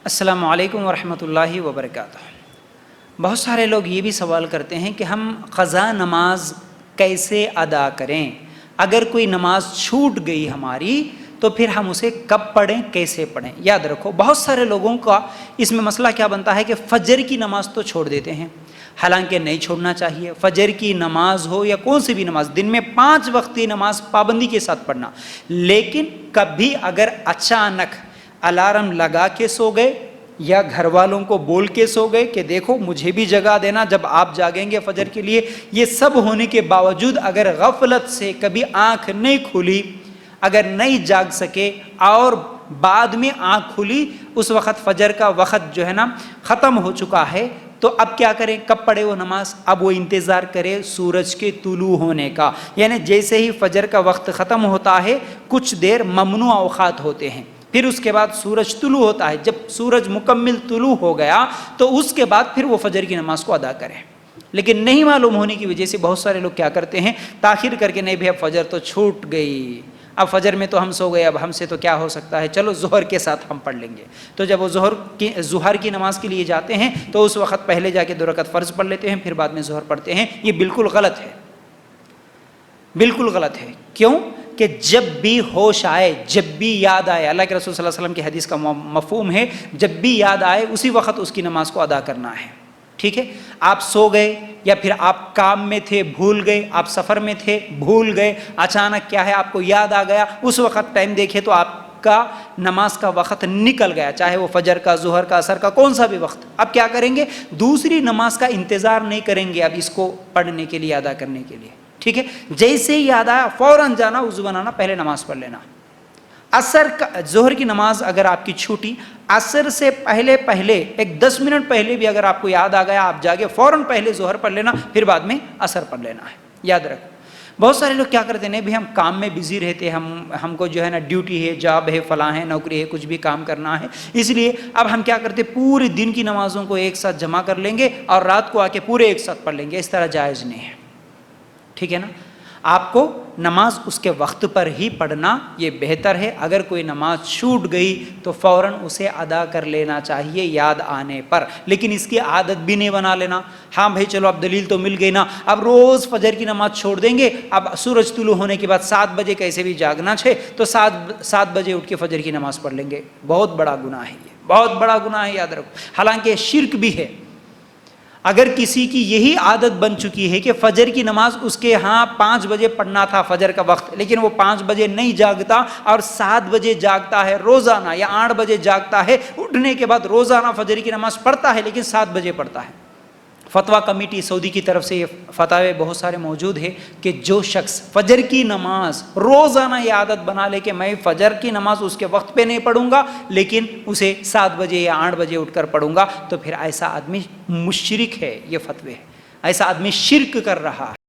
السلام علیکم ورحمۃ اللہ وبرکاتہ۔ بہت سارے لوگ یہ بھی سوال کرتے ہیں کہ ہم قضا نماز کیسے ادا کریں؟ اگر کوئی نماز چھوٹ گئی ہماری تو پھر ہم اسے کب پڑھیں، کیسے پڑھیں؟ یاد رکھو، بہت سارے لوگوں کا اس میں مسئلہ کیا بنتا ہے کہ فجر کی نماز تو چھوڑ دیتے ہیں، حالانکہ نہیں چھوڑنا چاہیے۔ فجر کی نماز ہو یا کون سی بھی نماز، دن میں 5 وقتی نماز پابندی کے ساتھ پڑھنا، لیکن کبھی اگر اچانک الارم لگا کے سو گئے یا گھر والوں کو بول کے سو گئے کہ دیکھو مجھے بھی جگا دینا جب آپ جاگیں گے فجر کے لیے، یہ سب ہونے کے باوجود اگر غفلت سے کبھی آنکھ نہیں کھلی، اگر نہیں جاگ سکے اور بعد میں آنکھ کھلی، اس وقت فجر کا وقت جو ہے نا ختم ہو چکا ہے، تو اب کیا کریں؟ کب پڑھے وہ نماز؟ اب وہ انتظار کرے سورج کے طلوع ہونے کا، یعنی جیسے ہی فجر کا وقت ختم ہوتا ہے کچھ دیر ممنوع اوقات ہوتے ہیں، پھر اس کے بعد سورج طلوع ہوتا ہے، جب سورج مکمل طلوع ہو گیا تو اس کے بعد پھر وہ فجر کی نماز کو ادا کریں۔ لیکن نہیں معلوم ہونے کی وجہ سے بہت سارے لوگ کیا کرتے ہیں، تاخیر کر کے، نہیں بھی اب فجر تو چھوٹ گئی، اب فجر میں تو ہم سو گئے، اب ہم سے تو کیا ہو سکتا ہے، چلو ظہر کے ساتھ ہم پڑھ لیں گے۔ تو جب وہ ظہر کی نماز کے لیے جاتے ہیں تو اس وقت پہلے جا کے 2 رکعت فرض پڑھ لیتے ہیں، پھر بعد میں ظہر پڑھتے ہیں۔ یہ بالکل غلط ہے، بالکل غلط ہے۔ کیوں؟ کہ جب بھی ہوش آئے، جب بھی یاد آئے، اللہ کے رسول صلی اللہ علیہ وسلم کی حدیث کا مفہوم ہے جب بھی یاد آئے اسی وقت اس کی نماز کو ادا کرنا ہے، ٹھیک ہے؟ آپ سو گئے یا پھر آپ کام میں تھے بھول گئے، آپ سفر میں تھے بھول گئے، اچانک کیا ہے آپ کو یاد آ گیا، اس وقت ٹائم دیکھے تو آپ کا نماز کا وقت نکل گیا، چاہے وہ فجر کا، ظہر کا، عصر کا، کون سا بھی وقت۔ اب کیا کریں گے؟ دوسری نماز کا انتظار نہیں کریں گے اب اس کو پڑھنے کے لیے، ادا کرنے کے لیے، ٹھیک ہے؟ جیسے ہی یاد آیا فوراً جانا، وضو بنانا، پہلے نماز پڑھ لینا۔ عصر کا، ظہر کی نماز اگر آپ کی چھوٹی، عصر سے پہلے ایک 10 منٹ پہلے بھی اگر آپ کو یاد آ گیا، آپ جاگے، فوراً پہلے ظہر پڑھ لینا، پھر بعد میں عصر پڑھ لینا ہے۔ یاد رکھو، بہت سارے لوگ کیا کرتے ہیں، بھی ہم کام میں بزی رہتے، ہم کو جو ہے نا ڈیوٹی ہے، جاب ہے، فلاں ہے، نوکری ہے، کچھ بھی کام کرنا ہے، اس لیے اب ہم کیا کرتے، پورے دن کی نمازوں کو ایک ساتھ جمع کر لیں گے اور رات کو آ کے پورے ایک ساتھ پڑھ لیں گے۔ اس طرح جائز نہیں ہے، ٹھیک ہے نا؟ آپ کو نماز اس کے وقت پر ہی پڑھنا یہ بہتر ہے۔ اگر کوئی نماز چھوٹ گئی تو فوراً اسے ادا کر لینا چاہیے یاد آنے پر، لیکن اس کی عادت بھی نہیں بنا لینا۔ ہاں بھائی چلو اب دلیل تو مل گئی نا، اب روز فجر کی نماز چھوڑ دیں گے، اب سورج طلوع ہونے کے بعد 7 بجے کیسے بھی جاگنا ہے تو 7 بجے اٹھ کے فجر کی نماز پڑھ لیں گے۔ بہت بڑا گناہ ہے، یہ بہت بڑا گناہ ہے، یاد رکھو۔ حالانکہ شرک بھی ہے۔ اگر کسی کی یہی عادت بن چکی ہے کہ فجر کی نماز اس کے ہاں 5 بجے پڑھنا تھا فجر کا وقت، لیکن وہ 5 بجے نہیں جاگتا اور 7 بجے جاگتا ہے روزانہ، یا 8 بجے جاگتا ہے، اٹھنے کے بعد روزانہ فجر کی نماز پڑھتا ہے لیکن 7 بجے پڑھتا ہے۔ فتویٰ کمیٹی سعودی کی طرف سے یہ فتاوے بہت سارے موجود ہیں کہ جو شخص فجر کی نماز روزانہ یہ عادت بنا لے کہ میں فجر کی نماز اس کے وقت پہ نہیں پڑھوں گا لیکن اسے 7 بجے یا 8 بجے اٹھ کر پڑھوں گا، تو پھر ایسا آدمی مشرک ہے، یہ فتوے ہے، ایسا آدمی شرک کر رہا ہے۔